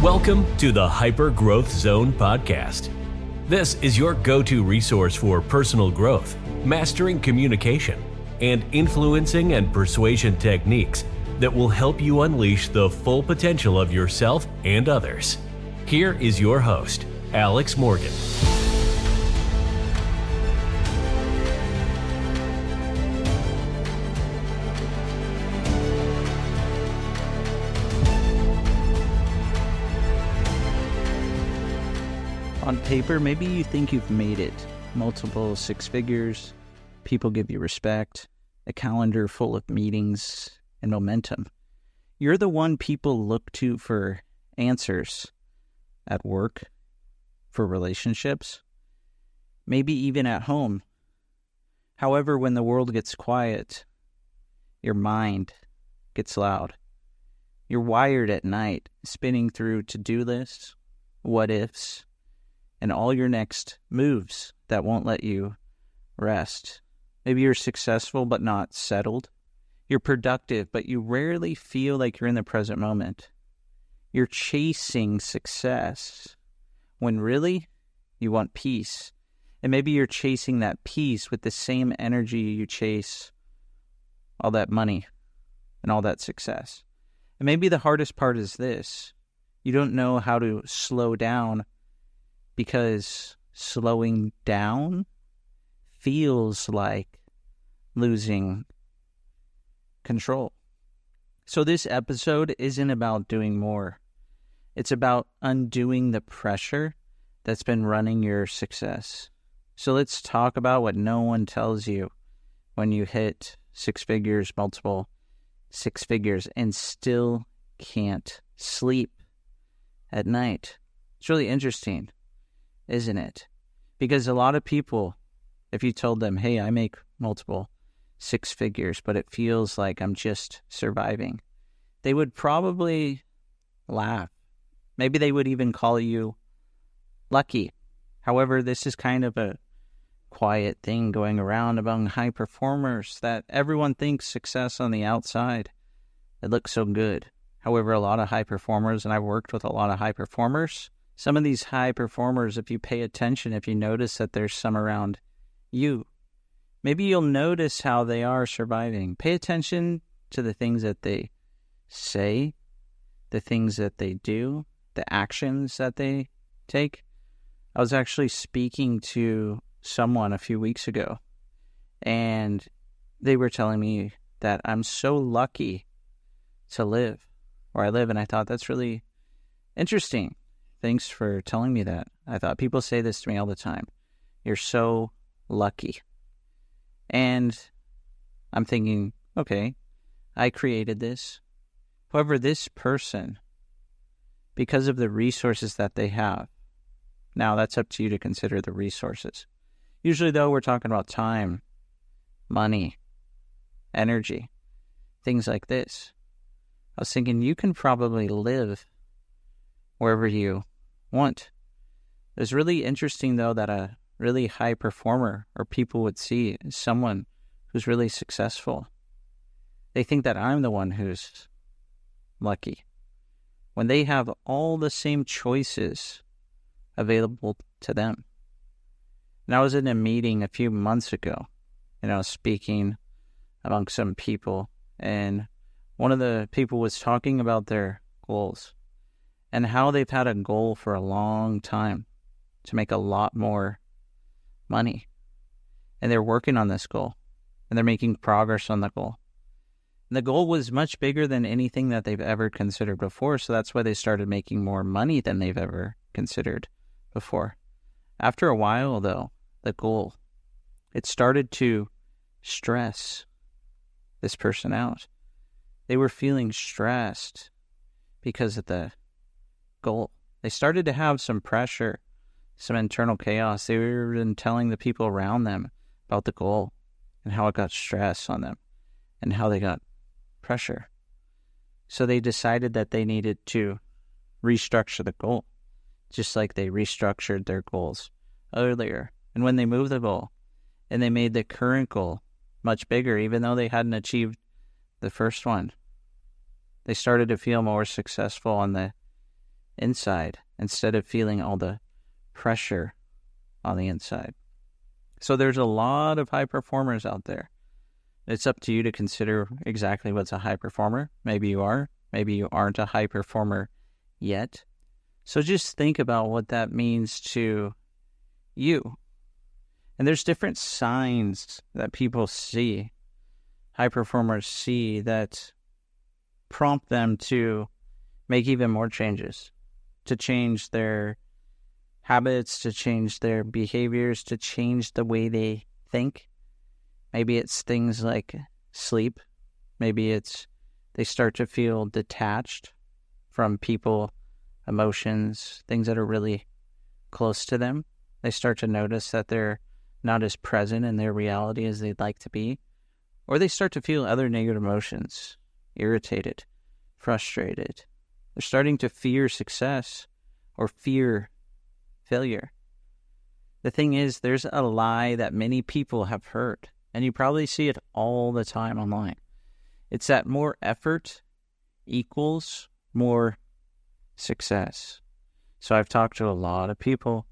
Welcome to the Hyper Growth Zone podcast. This is your go-to resource for personal growth, mastering communication, and influencing and persuasion techniques that will help you unleash the full potential of yourself and others. Here is your host, Alex Morgan. On paper, maybe you think you've made it. Multiple six figures, people give you respect, a calendar full of meetings, and momentum. You're the one people look to for answers at work, for relationships, maybe even at home. However, when the world gets quiet, your mind gets loud. You're wired at night, spinning through to-do lists, what-ifs, and all your next moves that won't let you rest. Maybe you're successful but not settled. You're productive, but you rarely feel like you're in the present moment. You're chasing success when really you want peace. And maybe you're chasing that peace with the same energy you chase all that money and all that success. And maybe the hardest part is this. You don't know how to slow down because slowing down feels like losing control. So this episode isn't about doing more. It's about undoing the pressure that's been running your success. So let's talk about what no one tells you when you hit six figures, multiple six figures, and still can't sleep at night. It's really interesting, isn't it? Because a lot of people, if you told them, hey, I make multiple six figures, but it feels like I'm just surviving, they would probably laugh. Maybe they would even call you lucky. However, this is kind of a quiet thing going around among high performers that everyone thinks success on the outside. It looks so good. However, a lot of high performers, and I've worked with a lot of high performers, some of these high performers, if you pay attention, if you notice that there's some around you, maybe you'll notice how they are surviving. Pay attention to the things that they say, the things that they do, the actions that they take. I was actually speaking to someone a few weeks ago, and they were telling me that I'm so lucky to live where I live, and I thought that's really interesting. Thanks for telling me that. I thought people say this to me all the time. You're so lucky. And I'm thinking, okay, I created this. However, this person, because of the resources that they have, now that's up to you to consider the resources. Usually, though, we're talking about time, money, energy, things like this. I was thinking you can probably live wherever you want. It's really interesting, though, that a really high performer or people would see someone who's really successful. They think that I'm the one who's lucky when they have all the same choices available to them. And I was in a meeting a few months ago, and I was speaking among some people, and one of the people was talking about their goals and how they've had a goal for a long time to make a lot more money. And they're working on this goal, and they're making progress on the goal. And the goal was much bigger than anything that they've ever considered before, so that's why they started making more money than they've ever considered before. After a while, though, the goal, it started to stress this person out. They were feeling stressed because of the goal. They started to have some pressure, some internal chaos. They were telling the people around them about the goal and how it got stress on them and how they got pressure. So they decided that they needed to restructure the goal, just like they restructured their goals earlier. And when they moved the goal and they made the current goal much bigger, even though they hadn't achieved the first one, they started to feel more successful on the inside instead of feeling all the pressure on the inside. So there's a lot of high performers out there. It's up to you to consider exactly what's a high performer. Maybe you are. Maybe you aren't a high performer yet. So just think about what that means to you. And there's different signs that people see, high performers see, that prompt them to make even more changes, to change their habits, to change their behaviors, to change the way they think. Maybe it's things like sleep. Maybe it's they start to feel detached from people, emotions, things that are really close to them. They start to notice that they're not as present in their reality as they'd like to be. Or they start to feel other negative emotions, irritated, frustrated. They're starting to fear success or fear failure. The thing is, there's a lie that many people have heard, and you probably see it all the time online. It's that more effort equals more success. So I've talked to a lot of people.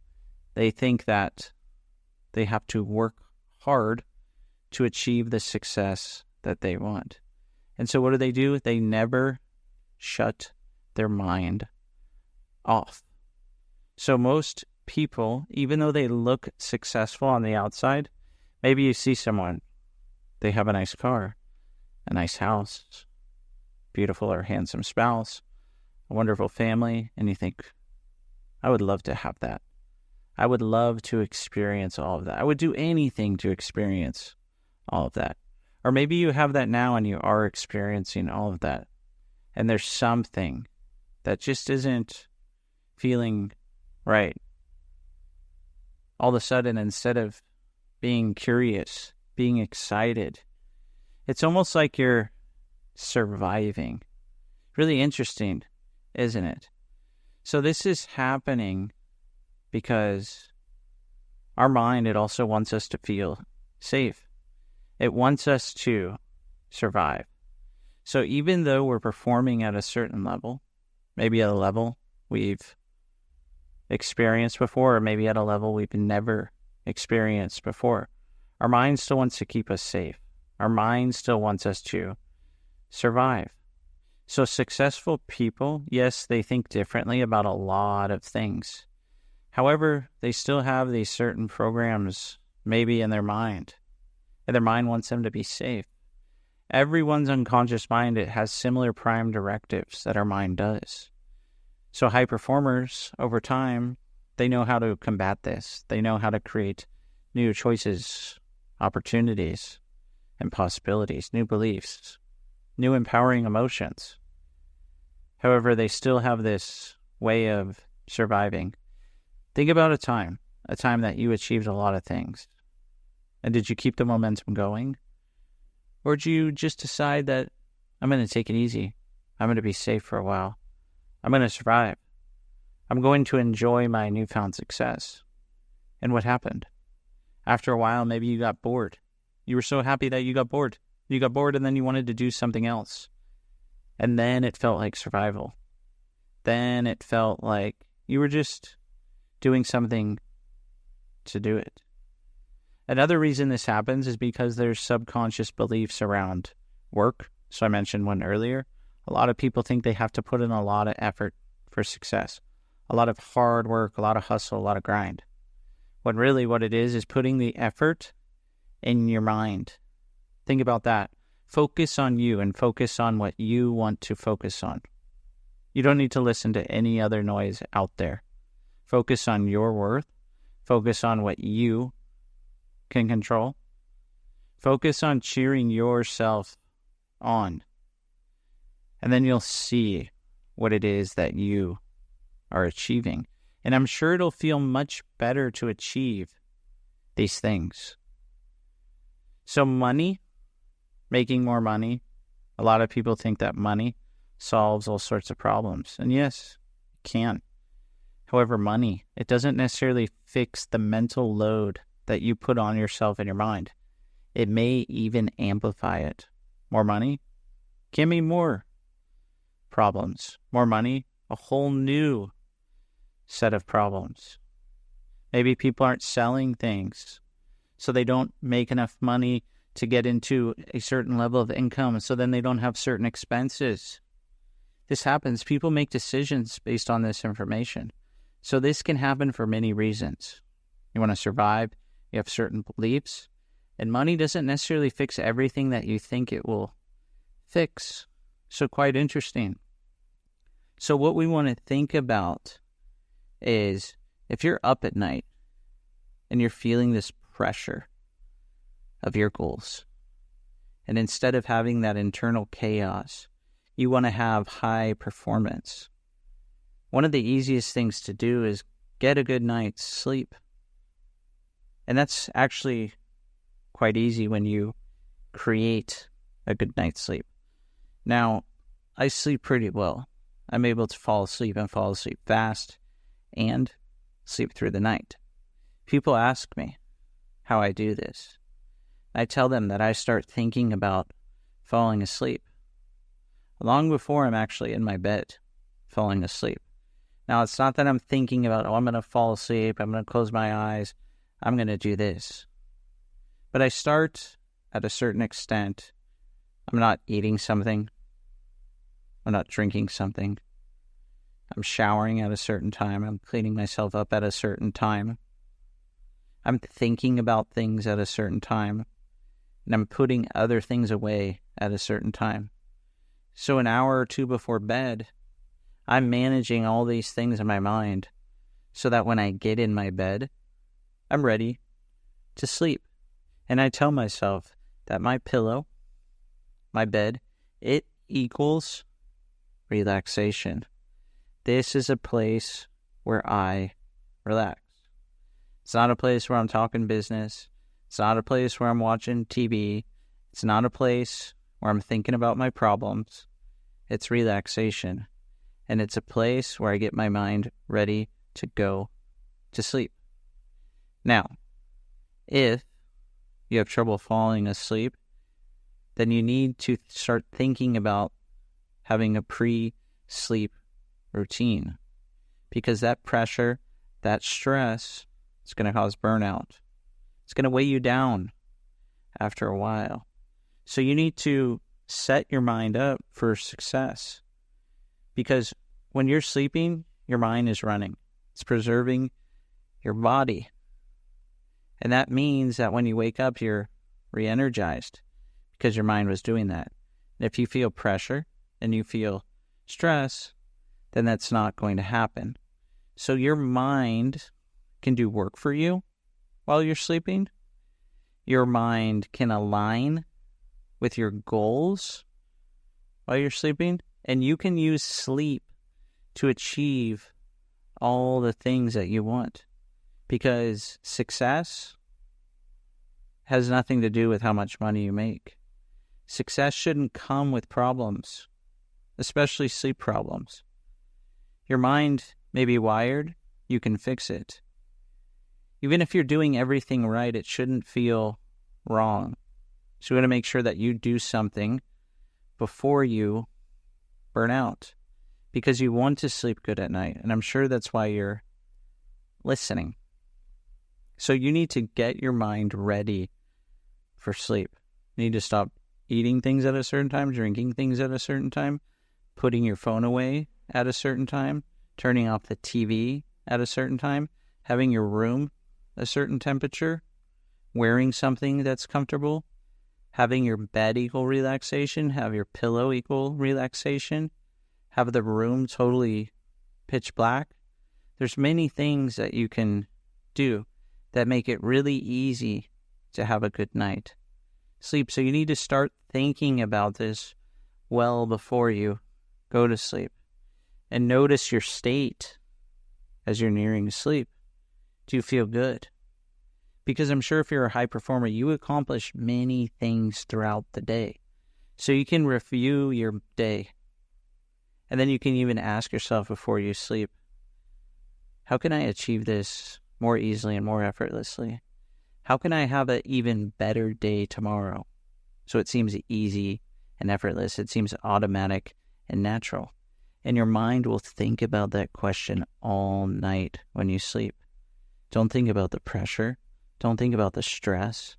They think that they have to work hard to achieve the success that they want. And so what do? They never shut their mind off. So most people, even though they look successful on the outside, maybe you see someone, they have a nice car, a nice house, beautiful or handsome spouse, a wonderful family, and you think, I would love to have that. I would love to experience all of that. I would do anything to experience all of that. Or maybe you have that now and you are experiencing all of that. And there's something that just isn't feeling right. All of a sudden, instead of being curious, being excited, it's almost like you're surviving. Really interesting, isn't it? So this is happening because our mind, it also wants us to feel safe. It wants us to survive. So even though we're performing at a certain level, maybe at a level we've experienced before, or maybe at a level we've never experienced before, our mind still wants to keep us safe. Our mind still wants us to survive. So successful people, yes, they think differently about a lot of things. However, they still have these certain programs maybe in their mind, and their mind wants them to be safe. Everyone's unconscious mind, it has similar prime directives that our mind does. So high performers, over time, they know how to combat this. They know how to create new choices, opportunities, and possibilities, new beliefs, new empowering emotions. However, they still have this way of surviving. Think about a time that you achieved a lot of things. And did you keep the momentum going? Or did you just decide that I'm going to take it easy? I'm going to be safe for a while. I'm going to survive. I'm going to enjoy my newfound success. And what happened? After a while, maybe you got bored. You were so happy that you got bored. You got bored and then you wanted to do something else. And then it felt like survival. Then it felt like you were just doing something to do it. Another reason this happens is because there's subconscious beliefs around work. So I mentioned one earlier. A lot of people think they have to put in a lot of effort for success. A lot of hard work, a lot of hustle, a lot of grind. When really what it is putting the effort in your mind. Think about that. Focus on you and focus on what you want to focus on. You don't need to listen to any other noise out there. Focus on your worth. Focus on what you can control. Focus on cheering yourself on. And then you'll see what it is that you are achieving. And I'm sure it'll feel much better to achieve these things. So money, making more money, a lot of people think that money solves all sorts of problems. And yes, it can. However, money, it doesn't necessarily fix the mental load that you put on yourself and your mind. It may even amplify it. More money can mean more problems. More money, a whole new set of problems. Maybe people aren't selling things, so they don't make enough money to get into a certain level of income, so then they don't have certain expenses. This happens. People make decisions based on this information. So this can happen for many reasons. You want to survive, you have certain beliefs, and money doesn't necessarily fix everything that you think it will fix. So quite interesting. So what we want to think about is if you're up at night and you're feeling this pressure of your goals, and instead of having that internal chaos, you want to have high performance. One of the easiest things to do is get a good night's sleep. And that's actually quite easy when you create a good night's sleep. Now, I sleep pretty well. I'm able to fall asleep and fall asleep fast and sleep through the night. People ask me how I do this. I tell them that I start thinking about falling asleep long before I'm actually in my bed falling asleep. Now, it's not that I'm thinking about, I'm going to fall asleep, I'm going to close my eyes, I'm going to do this. But I start at a certain extent. I'm not eating something. I'm not drinking something. I'm showering at a certain time. I'm cleaning myself up at a certain time. I'm thinking about things at a certain time. And I'm putting other things away at a certain time. So an hour or two before bed, I'm managing all these things in my mind so that when I get in my bed, I'm ready to sleep. And I tell myself that my pillow, my bed, it equals relaxation. This is a place where I relax. It's not a place where I'm talking business. It's not a place where I'm watching TV. It's not a place where I'm thinking about my problems. It's relaxation. And it's a place where I get my mind ready to go to sleep. Now, if you have trouble falling asleep, then you need to start thinking about having a pre-sleep routine. Because that pressure, that stress, it's going to cause burnout. It's going to weigh you down after a while. So you need to set your mind up for success. Because when you're sleeping, your mind is running. It's preserving your body. And that means that when you wake up, you're re-energized because your mind was doing that. And if you feel pressure and you feel stress, then that's not going to happen. So your mind can do work for you while you're sleeping. Your mind can align with your goals while you're sleeping. And you can use sleep to achieve all the things that you want. Because success has nothing to do with how much money you make. Success shouldn't come with problems, especially sleep problems. Your mind may be wired, you can fix it. Even if you're doing everything right, it shouldn't feel wrong. So you want to make sure that you do something before you burn out, because you want to sleep good at night. And I'm sure that's why you're listening. So you need to get your mind ready for sleep. You need to stop eating things at a certain time, drinking things at a certain time, putting your phone away at a certain time, turning off the TV at a certain time, having your room a certain temperature, wearing something that's comfortable, having your bed equal relaxation, have your pillow equal relaxation, have the room totally pitch black. There's many things that you can do that make it really easy to have a good night sleep. So you need to start thinking about this well before you go to sleep. And notice your state as you're nearing sleep. Do you feel good? Because I'm sure if you're a high performer, you accomplish many things throughout the day. So you can review your day. And then you can even ask yourself before you sleep, how can I achieve this more easily and more effortlessly? How can I have an even better day tomorrow? So it seems easy and effortless. It seems automatic and natural. And your mind will think about that question all night when you sleep. Don't think about the pressure. Don't think about the stress.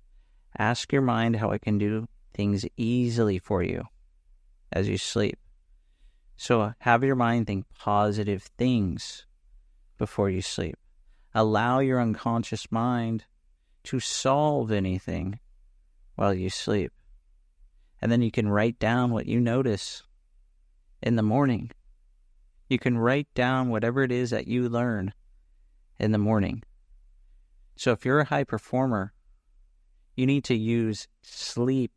Ask your mind how it can do things easily for you as you sleep. So have your mind think positive things before you sleep. Allow your unconscious mind to solve anything while you sleep. And then you can write down what you notice in the morning. You can write down whatever it is that you learn in the morning. So if you're a high performer, you need to use sleep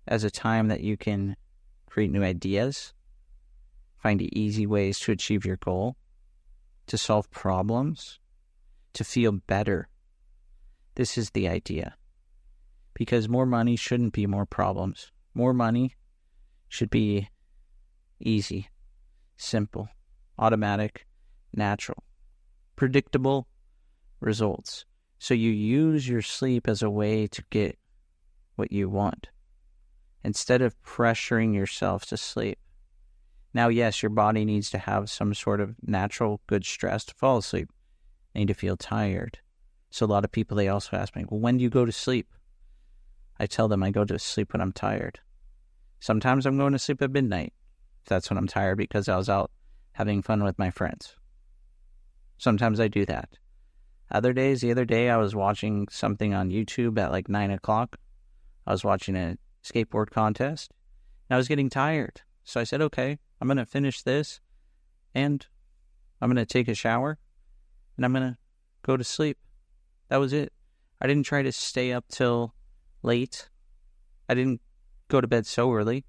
as a time that you can create new ideas, find easy ways to achieve your goal, to solve problems, to feel better. This is the idea. Because more money shouldn't be more problems. More money should be easy, simple, automatic, natural, predictable results. So you use your sleep as a way to get what you want instead of pressuring yourself to sleep. Now, yes, your body needs to have some sort of natural good stress to fall asleep. You need to feel tired. So a lot of people, they also ask me, well, when do you go to sleep? I tell them I go to sleep when I'm tired. Sometimes I'm going to sleep at midnight. That's when I'm tired because I was out having fun with my friends. Sometimes I do that. Other days, the other day, I was watching something on YouTube at like 9 o'clock. I was watching a skateboard contest. And I was getting tired. So I said, okay, I'm going to finish this and I'm going to take a shower and I'm going to go to sleep. That was it. I didn't try to stay up till late. I didn't go to bed so early,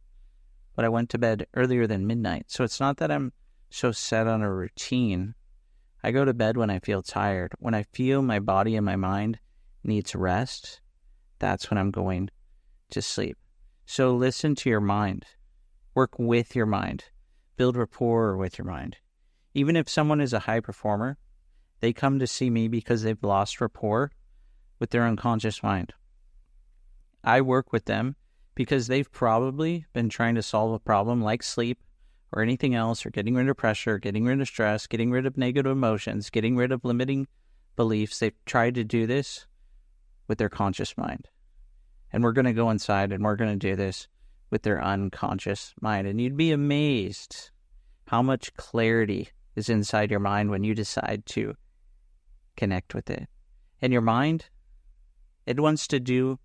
but I went to bed earlier than midnight. So it's not that I'm so set on a routine. I go to bed when I feel tired. When I feel my body and my mind needs rest, that's when I'm going to sleep. So listen to your mind. Work with your mind. Build rapport with your mind. Even if someone is a high performer, they come to see me because they've lost rapport with their unconscious mind. I work with them because they've probably been trying to solve a problem like sleep or anything else, or getting rid of pressure, getting rid of stress, getting rid of negative emotions, getting rid of limiting beliefs. They've tried to do this with their conscious mind. And we're going to go inside and we're going to do this with their unconscious mind. And you'd be amazed how much clarity is inside your mind when you decide to connect with it. And your mind, it wants to do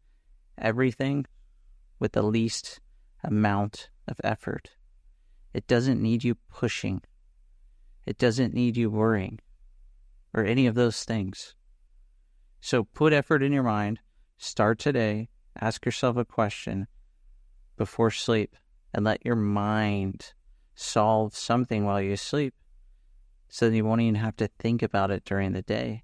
everything with the least amount of effort. It doesn't need you pushing. It doesn't need you worrying or any of those things. So put effort in your mind. Start today. Ask yourself a question before sleep and let your mind solve something while you sleep so that you won't even have to think about it during the day.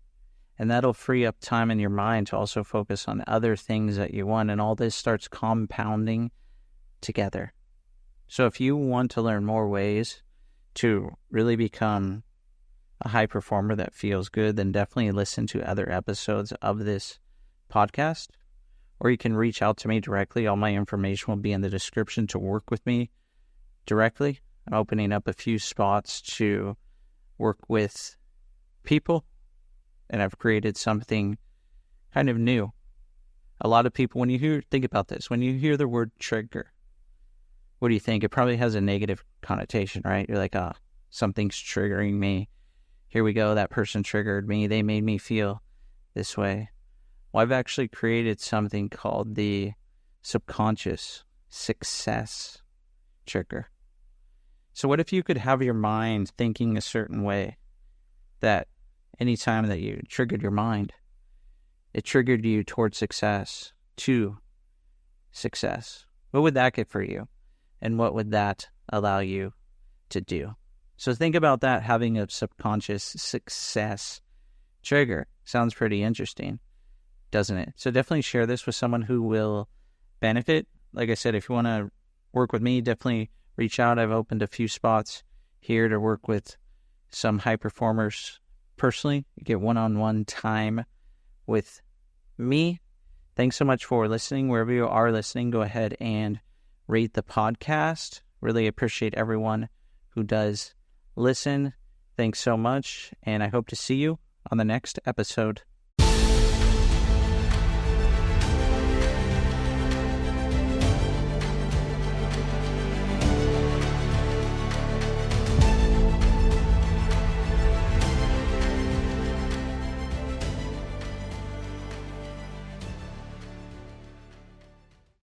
And that'll free up time in your mind to also focus on other things that you want. And all this starts compounding together. So if you want to learn more ways to really become a high performer that feels good, then definitely listen to other episodes of this podcast. Or you can reach out to me directly. All my information will be in the description to work with me directly. I'm opening up a few spots to work with people. And I've created something kind of new. A lot of people, think about this, when you hear the word trigger, what do you think? It probably has a negative connotation, right? You're like, something's triggering me. Here we go. That person triggered me. They made me feel this way. Well, I've actually created something called the subconscious success trigger. So what if you could have your mind thinking a certain way that anytime that you triggered your mind, it triggered you towards success, to success? What would that get for you? And what would that allow you to do? So think about that, having a subconscious success trigger. Sounds pretty interesting, doesn't it? So definitely share this with someone who will benefit. Like I said, if you want to work with me, definitely reach out. I've opened a few spots here to work with some high performers personally. You get one-on-one time with me. Thanks so much for listening. Wherever you are listening, go ahead and rate the podcast. Really appreciate everyone who does listen. Thanks so much, and I hope to see you on the next episode.